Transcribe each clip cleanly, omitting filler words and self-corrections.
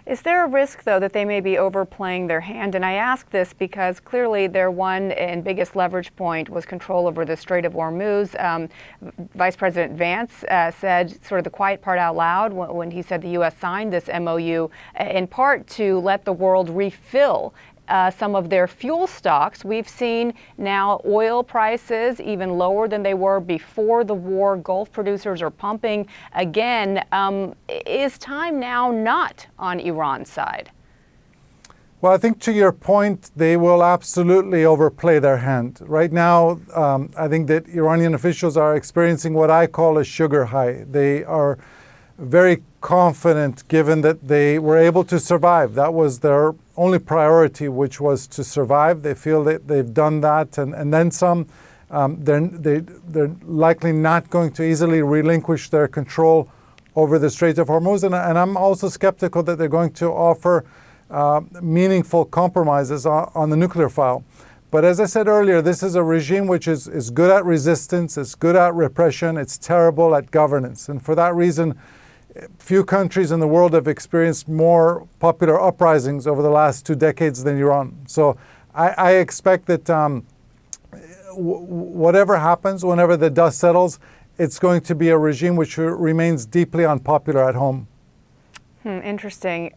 Is there a risk, though, that they may be overplaying their hand? And I ask this because clearly their one and biggest leverage point was control over the Strait of Hormuz. Vice President Vance said sort of the quiet part out loud when he said the U.S. signed this MOU in part to let the world refill some of their fuel stocks. We've seen now oil prices even lower than they were before the war. Gulf producers are pumping again. Is time now not on Iran's side? Well, I think to your point, they will absolutely overplay their hand. Right now, I think that Iranian officials are experiencing what I call a sugar high. They are very confident given that they were able to survive. That was their only priority, which was to survive. They feel that they've done that and then some. They're likely not going to easily relinquish their control over the Strait of Hormuz. And I'm also skeptical that they're going to offer meaningful compromises on the nuclear file. But as I said earlier, this is a regime which is good at resistance, it's good at repression, it's terrible at governance. And for that reason, few countries in the world have experienced more popular uprisings over the last 2 decades than Iran. So I expect that whatever happens, whenever the dust settles, it's going to be a regime which remains deeply unpopular at home. Interesting.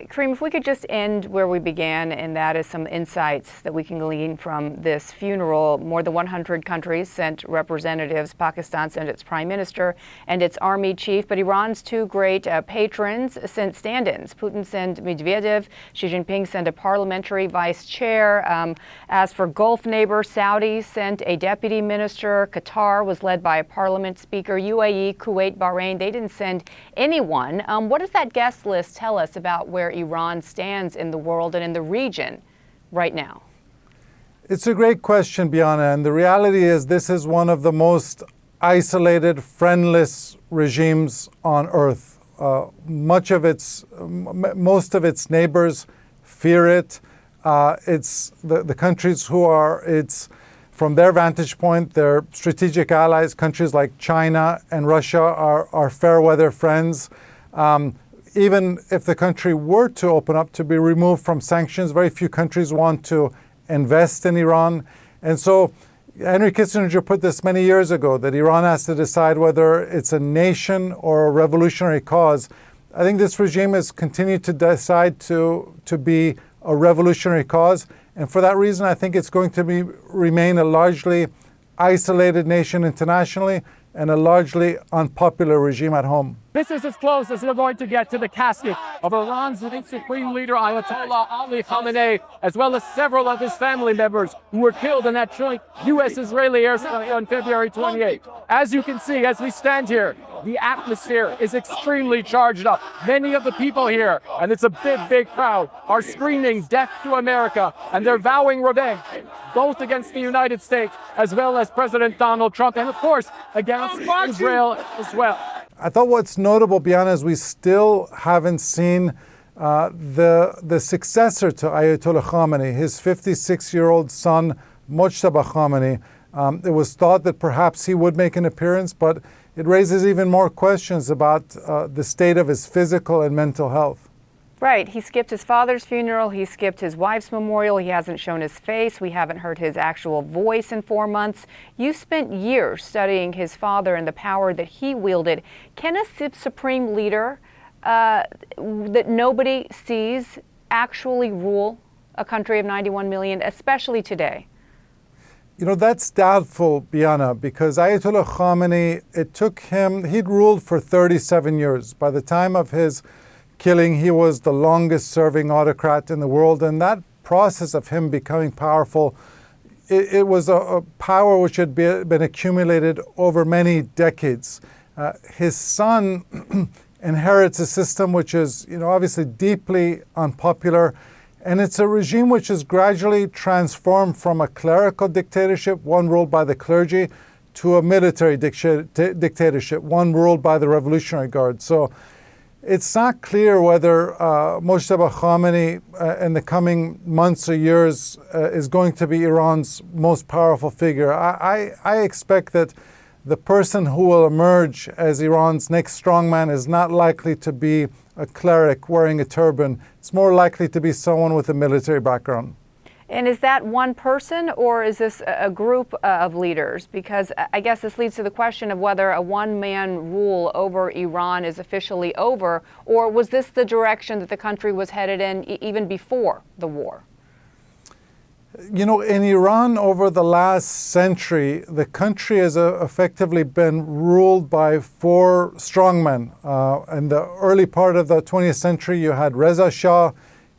Karim, if we could just end where we began, and that is some insights that we can glean from this funeral. More than 100 countries sent representatives. Pakistan sent its prime minister and its army chief, but Iran's 2 great patrons sent stand-ins. Putin sent Medvedev, Xi Jinping sent a parliamentary vice chair. As for Gulf neighbors, Saudi sent a deputy minister. Qatar was led by a parliament speaker. UAE, Kuwait, Bahrain, they didn't send anyone. What does that guest list tell us about where Iran stands in the world and in the region right now? It's a great question, Bianna, and the reality is this is one of the most isolated, friendless regimes on earth. Most of its neighbors fear it. It's the countries who are from their vantage point, their strategic allies, countries like China and Russia are fair weather friends. Even if the country were to open up to be removed from sanctions, very few countries want to invest in Iran. And so Henry Kissinger put this many years ago, that Iran has to decide whether it's a nation or a revolutionary cause. I think this regime has continued to decide to be a revolutionary cause. And for that reason, I think it's going to remain a largely isolated nation internationally and a largely unpopular regime at home. This is as close as we're going to get to the casket of Iran's supreme leader, Ayatollah Ali Khamenei, as well as several of his family members who were killed in that joint U.S.-Israeli airstrike on February 28th. As you can see, as we stand here, the atmosphere is extremely charged up. Many of the people here, and it's a big crowd, are screaming death to America, and they're vowing revenge, both against the United States as well as President Donald Trump, and of course, against Israel as well. I thought what's notable, Bianna, is we still haven't seen the successor to Ayatollah Khamenei, his 56-year-old son, Mojtaba Khamenei. It was thought that perhaps he would make an appearance, but it raises even more questions about the state of his physical and mental health. Right. He skipped his father's funeral. He skipped his wife's memorial. He hasn't shown his face. We haven't heard his actual voice in 4 months. You spent years studying his father and the power that he wielded. Can a supreme leader that nobody sees actually rule a country of 91 million, especially today? You know, that's doubtful, Bianna, because Ayatollah Khamenei, he'd ruled for 37 years. By the time of his killing, he was the longest serving autocrat in the world. And that process of him becoming powerful, it was a power which had been accumulated over many decades. His son inherits a system which is, obviously deeply unpopular. And it's a regime which has gradually transformed from a clerical dictatorship, one ruled by the clergy, to a military dictatorship, one ruled by the Revolutionary Guard. So it's not clear whether Mojtaba Khamenei in the coming months or years is going to be Iran's most powerful figure. I expect that the person who will emerge as Iran's next strongman is not likely to be a cleric wearing a turban. It's more likely to be someone with a military background. And is that one person, or is this a group of leaders? Because I guess this leads to the question of whether a one-man rule over Iran is officially over, or was this the direction that the country was headed in even before the war? You know, in Iran over the last century, the country has effectively been ruled by four strongmen. In the early part of the 20th century, you had Reza Shah.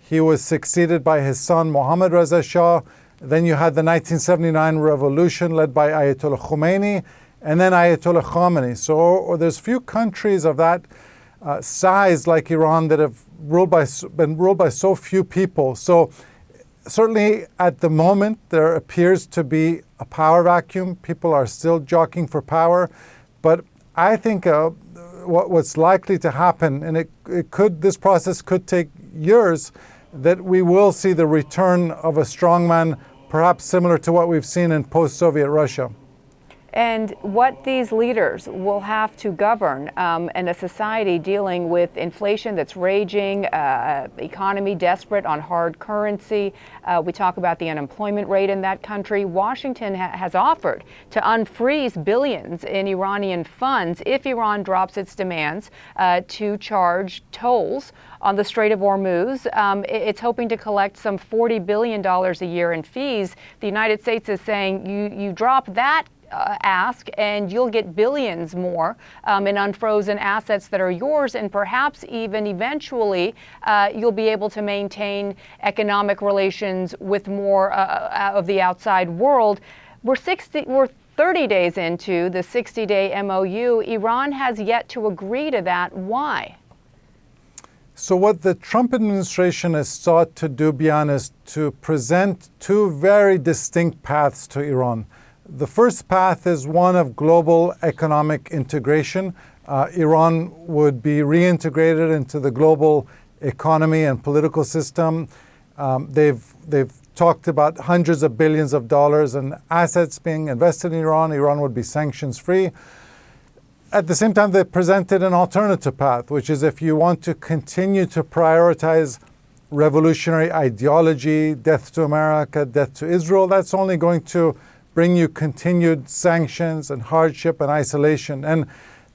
He was succeeded by his son, Mohammad Reza Shah. Then you had the 1979 revolution led by Ayatollah Khomeini, and then Ayatollah Khamenei. So there's few countries of that size like Iran that have been ruled by so few people. So certainly at the moment, there appears to be a power vacuum. People are still jockeying for power. But I think what's likely to happen, and this process could take years, that we will see the return of a strongman, perhaps similar to what we've seen in post-Soviet Russia. And what these leaders will have to govern in a society dealing with inflation that's raging, economy desperate on hard currency. We talk about the unemployment rate in that country. Washington has offered to unfreeze billions in Iranian funds if Iran drops its demands to charge tolls on the Strait of Hormuz. It's hoping to collect some $40 billion a year in fees. The United States is saying you drop that ask and you'll get billions more in unfrozen assets that are yours, and perhaps even eventually you'll be able to maintain economic relations with more of the outside world. We're 30 days into the 60-day MOU. Iran has yet to agree to that. Why? So what the Trump administration has sought to do, Bian, is to present two very distinct paths to Iran. The first path is one of global economic integration. Iran would be reintegrated into the global economy and political system. They've talked about hundreds of billions of dollars in assets being invested in Iran. Iran would be sanctions free. At the same time, they presented an alternative path, which is if you want to continue to prioritize revolutionary ideology, death to America, death to Israel, that's only going to bring you continued sanctions and hardship and isolation. And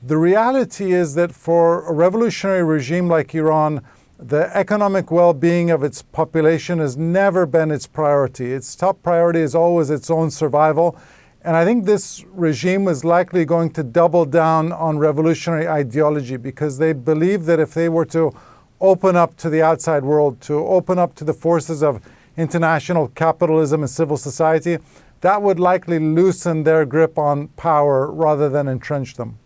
the reality is that for a revolutionary regime like Iran, the economic well-being of its population has never been its priority. Its top priority is always its own survival. And I think this regime is likely going to double down on revolutionary ideology because they believe that if they were to open up to the outside world, to open up to the forces of international capitalism and civil society, that would likely loosen their grip on power rather than entrench them.